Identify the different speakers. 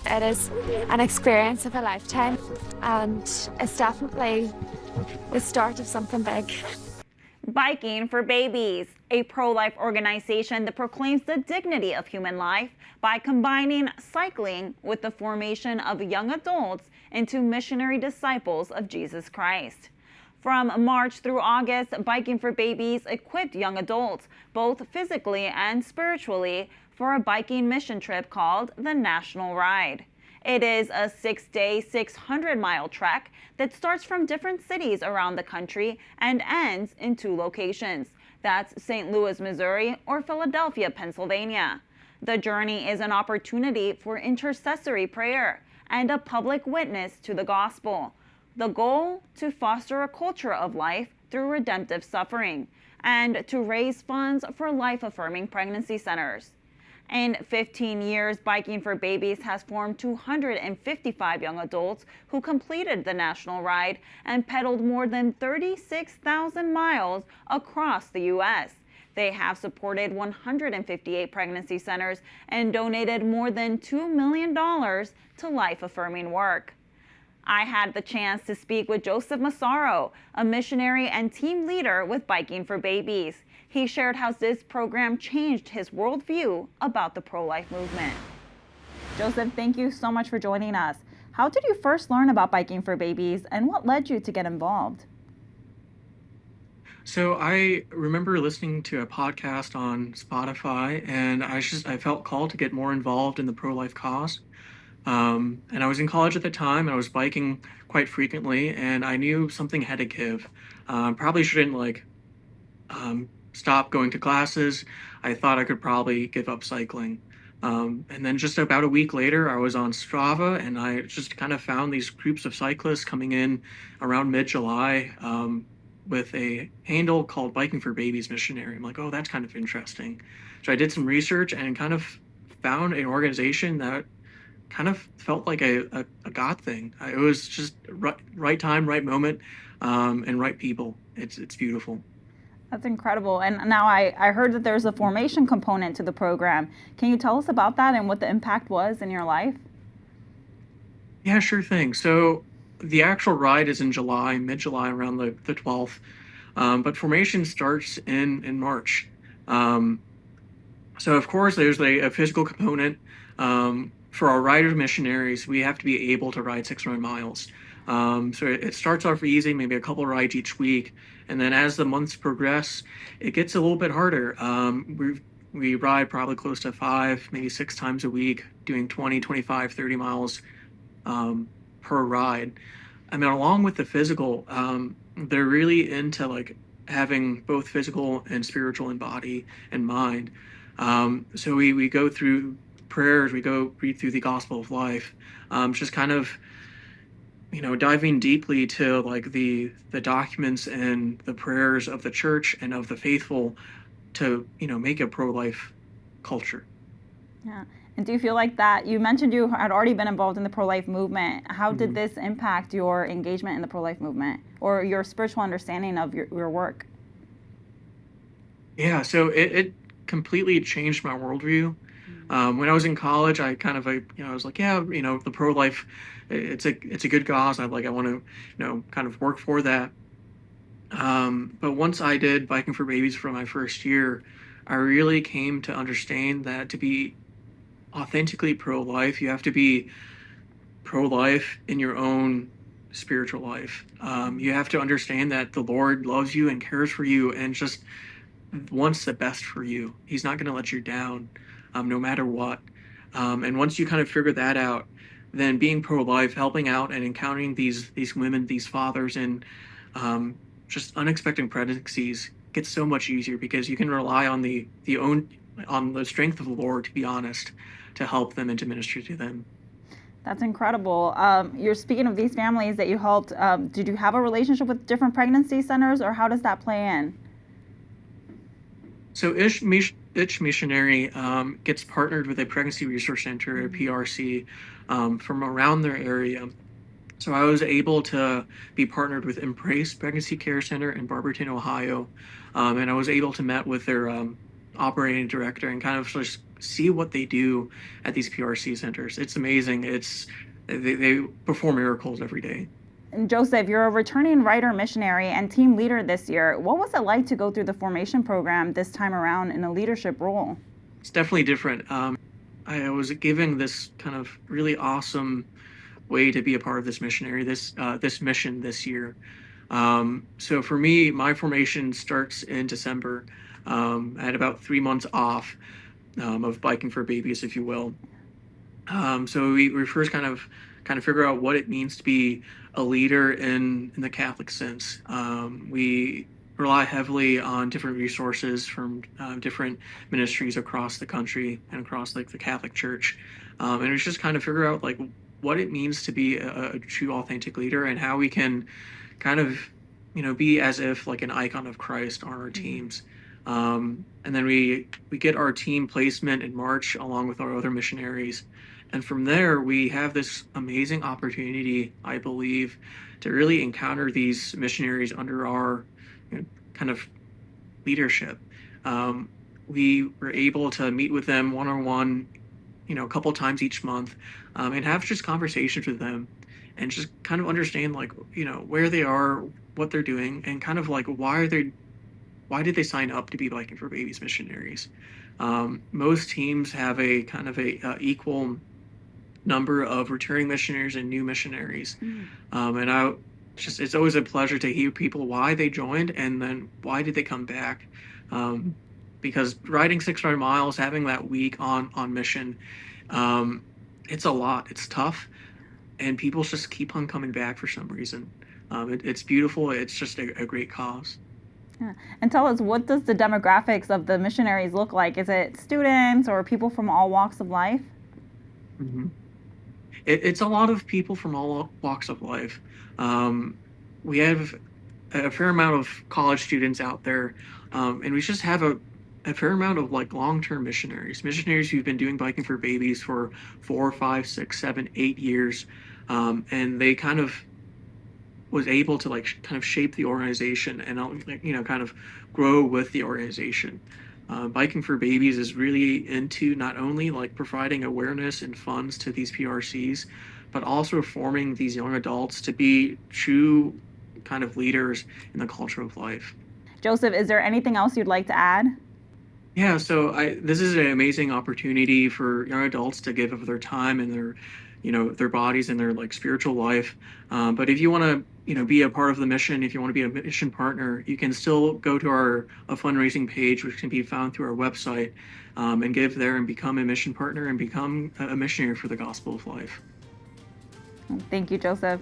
Speaker 1: It is an experience of a lifetime, and it's definitely the start of something big.
Speaker 2: Biking for Babies, a pro-life organization that proclaims the dignity of human life by combining cycling with the formation of young adults into missionary disciples of Jesus Christ. From March through August, Biking for Babies equipped young adults, both physically and spiritually, for a biking mission trip called the National Ride. It is a 6-day, 600-mile trek that starts from different cities around the country and ends in 2 locations. That's St. Louis, Missouri, or Philadelphia, Pennsylvania. The journey is an opportunity for intercessory prayer and a public witness to the gospel. The goal, to foster a culture of life through redemptive suffering and to raise funds for life-affirming pregnancy centers. In 15 years, Biking for Babies has formed 255 young adults who completed the national ride and pedaled more than 36,000 miles across the U.S. They have supported 158 pregnancy centers and donated more than $2 million to life-affirming work. I had the chance to speak with Joseph Massaro, a missionary and team leader with Biking for Babies. He shared how this program changed his worldview about the pro-life movement. Joseph, thank you so much for joining us. How did you first learn about Biking for Babies, and what led you to get involved?
Speaker 3: So I remember listening to a podcast on Spotify, and I felt called to get more involved in the pro-life cause. And I was in college at the time, and I was biking quite frequently, and I knew something had to give. Probably shouldn't stop going to classes. I thought I could probably give up cycling. And then just about a week later, I was on Strava, and I just kind of found these groups of cyclists coming in around mid-July with a handle called Biking for Babies Missionary. I'm like, oh, that's kind of interesting. So I did some research and kind of found an organization that kind of felt like a God thing. It was just right time, right moment, and right people. It's beautiful.
Speaker 2: That's incredible. And now I heard that there's a formation component to the program. Can you tell us about that and what the impact was in your life?
Speaker 3: Yeah, sure thing. So the actual ride is in July, mid-July, around the 12th. But formation starts in March. So of course there's a physical component. For our rider missionaries, we have to be able to ride 600 miles. So it starts off easy, maybe a couple rides each week. And then as the months progress, it gets a little bit harder. We ride probably close to 5, maybe 6 times a week, doing 20, 25, 30 miles per ride. I mean, along with the physical, they're really into like having both physical and spiritual and body and mind. So we go through prayers, we go read through the Gospel of Life, just kind of, diving deeply to like the documents and the prayers of the church and of the faithful to, make a pro-life culture.
Speaker 2: Yeah. And do you feel like that, you mentioned you had already been involved in the pro-life movement. How did this impact your engagement in the pro-life movement or your spiritual understanding of your work?
Speaker 3: Yeah, so it completely changed my worldview. When I was in college, I kind of, I was like, yeah, the pro-life, it's a good cause. I want to, kind of work for that. But once I did Biking for Babies for my first year, I really came to understand that to be authentically pro-life, you have to be pro-life in your own spiritual life. You have to understand that the Lord loves you and cares for you and just wants the best for you. He's not going to let you down, no matter what. And once you kind of figure that out, then being pro-life, helping out and encountering these women, these fathers, and just unexpected pregnancies gets so much easier because you can rely on the strength of the Lord, to be honest, to help them and to minister to them.
Speaker 2: That's incredible. You're speaking of these families that you helped. Did you have a relationship with different pregnancy centers, or how does that play in?
Speaker 3: So each missionary gets partnered with a pregnancy resource center, a PRC, from around their area. So I was able to be partnered with Embrace Pregnancy Care Center in Barberton, Ohio, and I was able to meet with their operating director and kind of just see what they do at these PRC centers. It's amazing. They perform miracles every day.
Speaker 2: And Joseph, you're a returning writer, missionary, and team leader this year. What was it like to go through the formation program this time around in a leadership role?
Speaker 3: It's definitely different. I was given this kind of really awesome way to be a part of this mission this year. So for me, my formation starts in December. I had about 3 months off of biking for babies, if you will. So we first kind of figure out what it means to be a leader in the Catholic sense. We rely heavily on different resources from different ministries across the country and across like the Catholic Church, and it's just kind of figure out like what it means to be a true authentic leader and how we can kind of be as if like an icon of Christ on our teams. And then we get our team placement in March along with our other missionaries. And from there, we have this amazing opportunity, I believe, to really encounter these missionaries under our kind of leadership. We were able to meet with them one-on-one, a couple times each month, and have just conversations with them and just kind of understand like, where they are, what they're doing, and kind of like why did they sign up to be Biking for Babies missionaries? Most teams have a kind of a equal number of returning missionaries and new missionaries. And it's always a pleasure to hear people why they joined and then why did they come back. Because riding 600 miles, having that week on mission, it's a lot. It's tough, and people just keep on coming back for some reason. It's beautiful. It's just a great cause.
Speaker 2: Yeah. And tell us, what does the demographics of the missionaries look like? Is it students or people from all walks of life?
Speaker 3: Mm-hmm. It's a lot of people from all walks of life. We have a fair amount of college students out there, and we just have a fair amount of like long-term missionaries who've been doing Biking for Babies for 4, 5, 6, 7, 8 years, and they kind of was able to like kind of shape the organization and kind of grow with the organization. Biking for Babies is really into not only like providing awareness and funds to these PRCs, but also forming these young adults to be true kind of leaders in the culture of life.
Speaker 2: Joseph, is there anything else you'd like to add?
Speaker 3: Yeah, so this is an amazing opportunity for young adults to give of their time and their bodies and their like spiritual life. But if you want to be a part of the mission, if you want to be a mission partner, you can still go to a fundraising page, which can be found through our website, and give there and become a mission partner and become a missionary for the gospel of life.
Speaker 2: Thank you, Joseph.